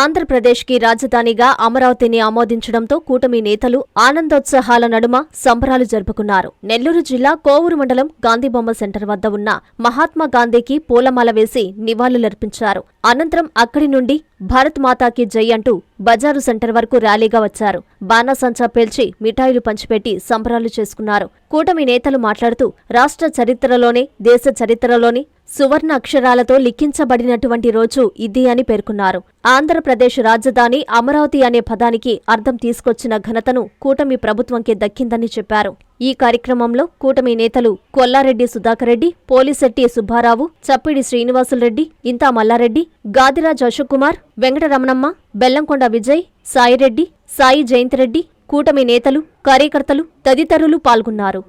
ఆంధ్రప్రదేశ్కి రాజధానిగా అమరావతిని ఆమోదించడంతో కూటమి నేతలు ఆనందోత్సాహాల నడుమ సంబరాలు జరుపుకున్నారు. నెల్లూరు జిల్లా కోవూరు మండలం గాంధీబొమ్మ సెంటర్ వద్ద ఉన్న మహాత్మా గాంధీకి పూలమాల వేసి నివాళులర్పించారు. అనంతరం అక్కడి నుండి భారత్ మాతాకి జై అంటూ బజారు సెంటర్ వరకు ర్యాలీగా వచ్చారు. బాణాసంచా పేల్చి మిఠాయిలు పంచిపెట్టి సంబరాలు చేసుకున్నారు. కూటమి నేతలు మాట్లాడుతూ రాష్ట్ర చరిత్రలోనే దేశ చరిత్రలోని సువర్ణ అక్షరాలతో లిఖించబడినటువంటి రోజు ఇది అని పేర్కొన్నారు. ఆంధ్రప్రదేశ్ రాజధాని అమరావతి అనే పదానికి అర్థం తీసుకొచ్చిన ఘనతను కూటమి ప్రభుత్వంకే దక్కిందని చెప్పారు. ఈ కార్యక్రమంలో కూటమి నేతలు కొల్లారెడ్డి సుధాకర్ రెడ్డి, పోలిశెట్టి సుబ్బారావు, చప్పిడి శ్రీనివాసులరెడ్డి, ఇంతా మల్లారెడ్డి, గాదిరాజ్ అశోక్ కుమార్, వెంకటరమణమ్మ, బెల్లంకొండ విజయ్, సాయిరెడ్డి, సాయి జయంతిరెడ్డి, కూటమి నేతలు, కార్యకర్తలు తదితరులు పాల్గొన్నారు.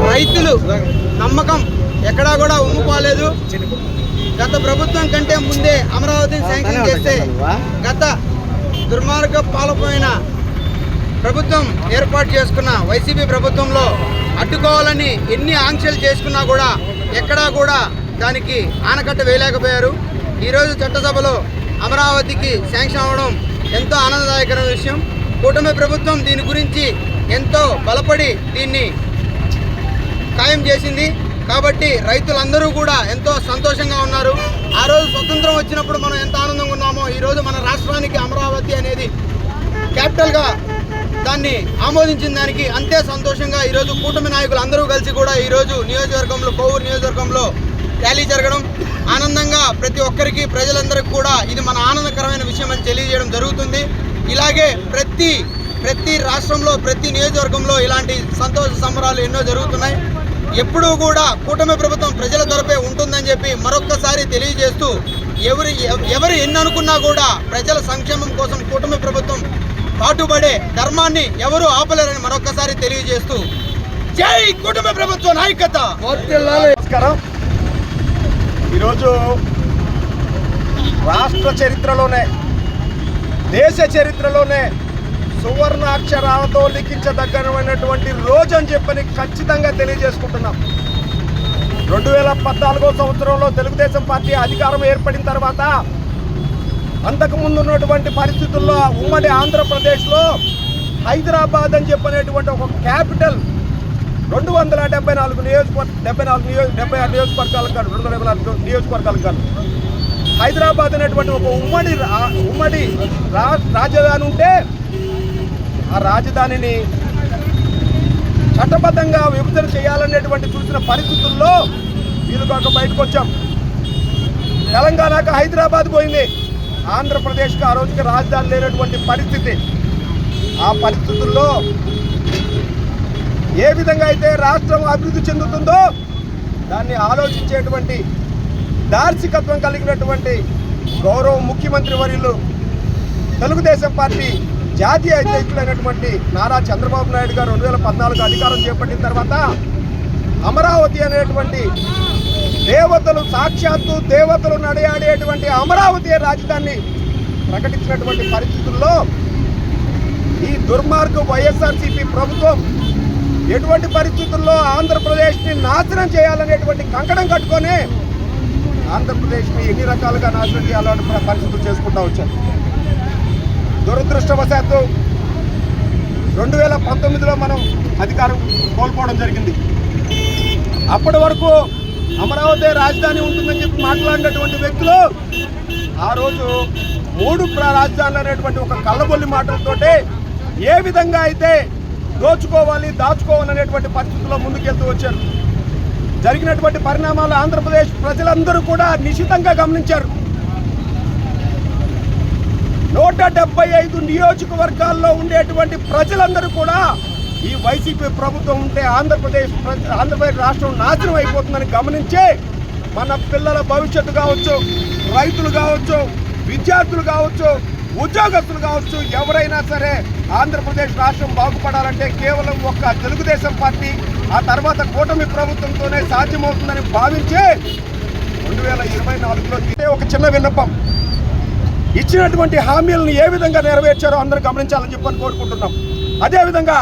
రైతులు నమ్మకం ఎక్కడా కూడా ఉమ్ముకోలేదు. గత ప్రభుత్వం కంటే ముందే అమరావతిని శాంక్షన్ చేస్తే గత దుర్మార్గ పాలపోయిన ప్రభుత్వం ఏర్పాటు చేసుకున్న వైసీపీ ప్రభుత్వంలో అడ్డుకోవాలని ఎన్ని ఆంక్షలు చేసుకున్నా కూడా ఎక్కడా కూడా దానికి ఆనకట్ట వేయలేకపోయారు. ఈరోజు చట్టసభలో అమరావతికి శాంక్షన్ అవ్వడం ఎంతో ఆనందదాయకరమైన విషయం. కూటమి ప్రభుత్వం దీని గురించి ఎంతో బలపడి దీన్ని ఖాయం చేసింది. కాబట్టి రైతులందరూ కూడా ఎంతో సంతోషంగా ఉన్నారు. ఆ రోజు స్వతంత్రం వచ్చినప్పుడు మనం ఎంత ఆనందంగా ఉన్నామో ఈరోజు మన రాష్ట్రానికి అమరావతి అనేది క్యాపిటల్గా దాన్ని ఆమోదించిన దానికి అంతే సంతోషంగా ఈరోజు కూటమి నాయకులు అందరూ కలిసి కూడా ఈరోజు నియోజకవర్గంలో కోవూరు నియోజకవర్గంలో ర్యాలీ జరగడం ఆనందంగా ప్రతి ఒక్కరికి ప్రజలందరికీ కూడా ఇది మన ఆనందకరమైన విషయం అని తెలియజేయడం జరుగుతుంది. ఇలాగే ప్రతి రాష్ట్రంలో ప్రతి నియోజకవర్గంలో ఇలాంటి సంతోష సంబరాలు ఎన్నో జరుగుతున్నాయి. ఎప్పుడూ కూడా కూటమి ప్రభుత్వం ప్రజల తరపే ఉంటుందని చెప్పి మరొక్కసారి తెలియజేస్తూ ఎవరు ఎన్ని అనుకున్నా కూడా ప్రజల సంక్షేమం కోసం కూటమి ప్రభుత్వం పాటుపడే ధర్మాన్ని ఎవరూ ఆపలేరని మరొక్కసారి తెలియజేస్తూ జై కూటమి ప్రభుత్వ నాయకత్వ. నమస్కారం. ఈరోజు రాష్ట్ర చరిత్రలోనే దేశ చరిత్రలోనే సువర్ణ అక్షరాలతో లిఖించదగ్గనటువంటి రోజు అని చెప్పని ఖచ్చితంగా తెలియజేసుకుంటున్నాం. 2014 సంవత్సరంలో తెలుగుదేశం పార్టీ అధికారం ఏర్పడిన తర్వాత అంతకుముందు ఉన్నటువంటి పరిస్థితుల్లో ఉమ్మడి ఆంధ్రప్రదేశ్లో హైదరాబాద్ అని చెప్పనేటువంటి ఒక క్యాపిటల్ 274 నియోజకవర్గాలకు కాదు హైదరాబాద్ అనేటువంటి ఒక ఉమ్మడి రాజధాని ఉంటే ఆ రాజధానిని చట్టబద్ధంగా విభజన చేయాలనేటువంటి చూసిన పరిస్థితుల్లో వీలుగా బయటకు వచ్చాం. తెలంగాణకు హైదరాబాద్ పోయింది, ఆంధ్రప్రదేశ్కి ఆ రోజుకి రాజధాని లేనటువంటి పరిస్థితి. ఆ పరిస్థితుల్లో ఏ విధంగా అయితే రాష్ట్రం అభివృద్ధి చెందుతుందో దాన్ని ఆలోచించేటువంటి దార్శికత్వం కలిగినటువంటి గౌరవ ముఖ్యమంత్రి వర్యులు తెలుగుదేశం పార్టీ జాతీయ అధ్యక్షులైనటువంటి నారా చంద్రబాబు నాయుడు గారు 2014 అధికారం చేపట్టిన తర్వాత అమరావతి అనేటువంటి సాక్షాత్తు దేవతలు నడయాడేటువంటి అమరావతి రాజధానిని ప్రకటించినటువంటి పరిస్థితుల్లో ఈ దుర్మార్గ వైఎస్ఆర్సీపీ ప్రభుత్వం ఎటువంటి పరిస్థితుల్లో ఆంధ్రప్రదేశ్ని నాశనం చేయాలనేటువంటి కంకణం కట్టుకొని ఆంధ్రప్రదేశ్ని ఎన్ని రకాలుగా నాశనం చేయాలనే పరిస్థితులు చేసుకుంటూ వచ్చారు. దురదృష్టవశాత్తు 2019లో మనం అధికారం కోల్పోవడం జరిగింది. అప్పటి వరకు అమరావతి రాజధాని ఉంటుందని చెప్పి మాట్లాడినటువంటి వ్యక్తులు ఆ రోజు 3 రాజధానులు అనేటువంటి ఒక కళ్ళబొల్లి మాటలతోటి ఏ విధంగా అయితే దాచుకోవాలనేటువంటి పరిస్థితుల్లో ముందుకెళ్తూ వచ్చారు. జరిగినటువంటి పరిణామాలు ఆంధ్రప్రదేశ్ ప్రజలందరూ కూడా నిశితంగా గమనించారు. 175 నియోజకవర్గాల్లో ఉండేటువంటి ప్రజలందరూ కూడా ఈ వైసీపీ ప్రభుత్వం ఉంటే ఆంధ్రప్రదేశ్ రాష్ట్రం నాశనం అయిపోతుందని గమనించి మన పిల్లల భవిష్యత్తు కావచ్చు, రైతులు కావచ్చు, విద్యార్థులు కావచ్చు, ఉద్యోగస్తులు కావచ్చు, ఎవరైనా సరే ఆంధ్రప్రదేశ్ రాష్ట్రం బాగుపడాలంటే కేవలం ఒక్క తెలుగుదేశం పార్టీ ఆ తర్వాత కూటమి ప్రభుత్వంతోనే సాధ్యమవుతుందని భావించి 2024లో ఒక చిన్న విన్నపం ఇచ్చినటువంటి హామీలను ఏ విధంగా నెరవేర్చారో అందరూ గమనించాలని చెప్పని కోరుకుంటున్నాం. అదేవిధంగా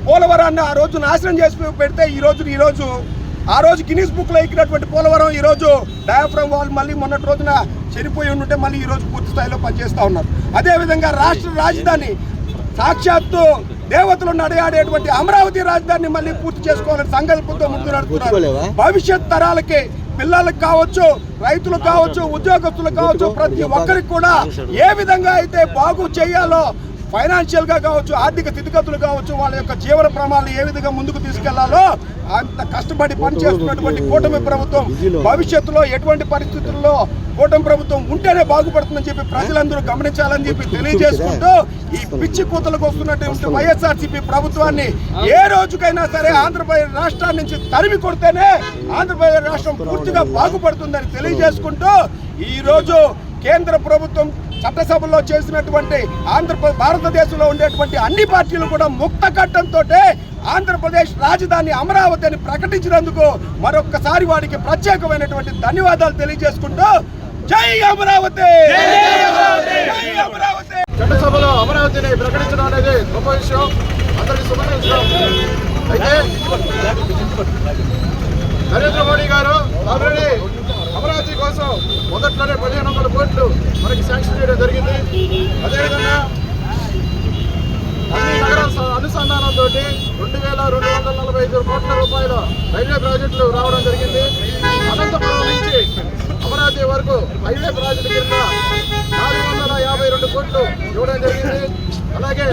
పోలవరాన్ని ఆ రోజు నాశనం చేసి పెడితే ఈరోజు ఆ రోజు గిన్నీస్ బుక్లో ఎక్కినటువంటి పోలవరం ఈరోజు డయాఫ్రమ్ వాల్ మళ్ళీ మొన్నటి రోజున చనిపోయి ఉంటే మళ్ళీ ఈరోజు పూర్తి స్థాయిలో పనిచేస్తూ ఉన్నారు. అదేవిధంగా రాష్ట్ర రాజధాని సాక్షాత్తు దేవతలు నడయాడేటువంటి అమరావతి రాజధానిని మళ్ళీ పూర్తి చేసుకోవాలని సంకల్పంతో ముందు నడుపుతున్నారు. భవిష్యత్ తరాలకి, పిల్లలకు కావచ్చు, రైతులకు కావచ్చు, ఉద్యోగస్తులకు కావచ్చు, ప్రతి ఒక్కరికి కూడా ఏ విధంగా అయితే బాగు చేయాలో, ఫైనాన్షియల్ గా కావచ్చు, ఆర్థిక స్థితిగతులు కావచ్చు, వాళ్ళ యొక్క జీవన ప్రమాణాలు ఏ విధంగా ముందుకు తీసుకెళ్లాలో అంత కష్టపడి పనిచేస్తున్నటువంటి కూటమి ప్రభుత్వం భవిష్యత్తులో ఎటువంటి పరిస్థితుల్లో కూటమి ప్రభుత్వం ఉంటేనే బాగుపడుతుందని చెప్పి ప్రజలందరూ గమనించాలని చెప్పి తెలియజేసుకుంటూ ఈ పిచ్చి కూతలకు వస్తున్నటువంటి వైఎస్ఆర్సీపీ ప్రభుత్వాన్ని ఏ రోజుకైనా సరే ఆంధ్రప్రదేశ్ రాష్ట్రాన్ని నుంచి తరిమి కొడితేనే ఆంధ్రప్రదేశ్ రాష్ట్రం పూర్తిగా బాగుపడుతుందని తెలియజేసుకుంటూ ఈ రోజు కేంద్ర ప్రభుత్వం చట్టసభలో చేసినటువంటి భారతదేశంలో ఉండేటువంటి అన్ని పార్టీలు కూడా ముక్త కట్టంతో ఆంధ్రప్రదేశ్ రాజధాని అమరావతి అని ప్రకటించినందుకు మరొక్కసారి వారికి ప్రత్యేకమైనటువంటి ధన్యవాదాలు తెలియజేసుకుంటూ జై అమరావతి, జై అమరావతి. చట్టసభలో అమరావతిని ప్రకటించడం అనేది గొప్ప విషయం, అందరికీ శుభాకాంక్షలు. అయితే నరేంద్ర మోడీ గారు ఆల్రెడీ అమరావతి కోసం మొదట్లోనే 1500 కోట్లు మనకి శాంక్షన్ చేయడం జరిగింది. అదేవిధంగా అన్ని నగరాల అనుసంధానంతో 2245 కోట్ల రూపాయల రైల్వే ప్రాజెక్టులు రావడం జరిగింది. అనంతపురం నుంచి అమరావతి వరకు రైల్వే ప్రాజెక్టు కింద 452 కోట్లు ఇవ్వడం జరిగింది. అలాగే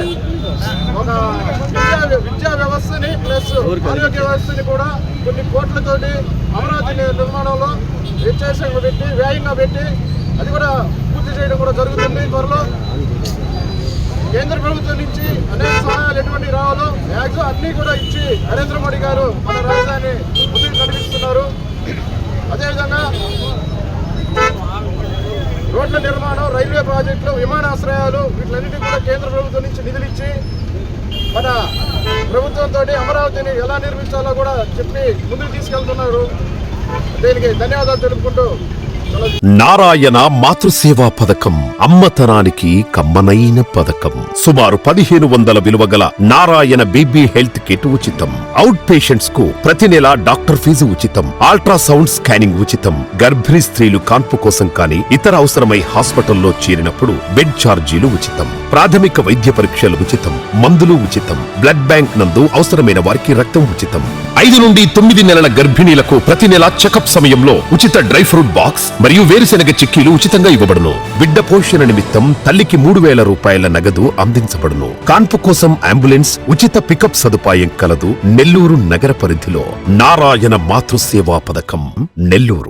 ఒక విద్యా వ్యవస్థని ప్లస్ ఆరోగ్య వ్యవస్థని కూడా కొన్ని కోట్లతోటి అమరావతి నిర్మాణంలో వ్యయంగా పెట్టి అది కూడా పూర్తి చేయడం కూడా జరుగుతుంది. త్వరలో కేంద్ర ప్రభుత్వం నుంచి అనేక సహాయాలు ఎటువంటి రావాలో మ్యాక్సిమం అన్నీ కూడా ఇచ్చి నరేంద్ర మోడీ గారు మన రాజధాని ముందుకు నడిపిస్తున్నారు. అదేవిధంగా రోడ్ల నిర్మాణం, రైల్వే ప్రాజెక్టులు, విమానాశ్రయాలు వీటిలన్నిటికీ కూడా కేంద్ర ప్రభుత్వం నుంచి నిధులు ఇచ్చి మన ప్రభుత్వంతో అమరావతిని ఎలా నిర్మించాలో కూడా చెప్పి ముందుకు తీసుకెళ్తున్నారు. దీనికి ధన్యవాదాలు తెలుపుకుంటూ నారాయణ మాతృసేవా పథకం అమ్మతనానికి కమ్మనైన పథకం. సుమారు 1500 విలువ గల నారాయణ బేబీ హెల్త్ కిట్ ఉచితం. అవుట్ పేషెంట్స్ కు ప్రతి నెల డాక్టర్ ఫీజు ఉచితం. అల్ట్రాసౌండ్ స్కానింగ్ ఉచితం. గర్భిణీ స్త్రీలు కాన్పు కోసం కానీ ఇతర అవసరమై హాస్పిటల్లో చేరినప్పుడు బెడ్ ఛార్జీలు ఉచితం. ప్రాథమిక వైద్య పరీక్షలు ఉచితం. మందులు ఉచితం. బ్లడ్ బ్యాంక్ నందు అవసరమైన వారికి రక్తం ఉచితం. 5 నుండి 9 నెలల గర్భిణీలకు ప్రతి నెల చెకప్ సమయంలో ఉచిత డ్రై ఫ్రూట్ బాక్స్ మరియు వేరుశెనగ చిక్కీలు ఉచితంగా ఇవ్వబడును. బిడ్డ పోషణ నిమిత్తం తల్లికి 3000 రూపాయల నగదు అందించబడును. కాన్పు కోసం అంబులెన్స్ ఉచిత పికప్ సదుపాయం కలదు. నెల్లూరు నగర పరిధిలో నారాయణ మాతృసేవా పథకం, నెల్లూరు.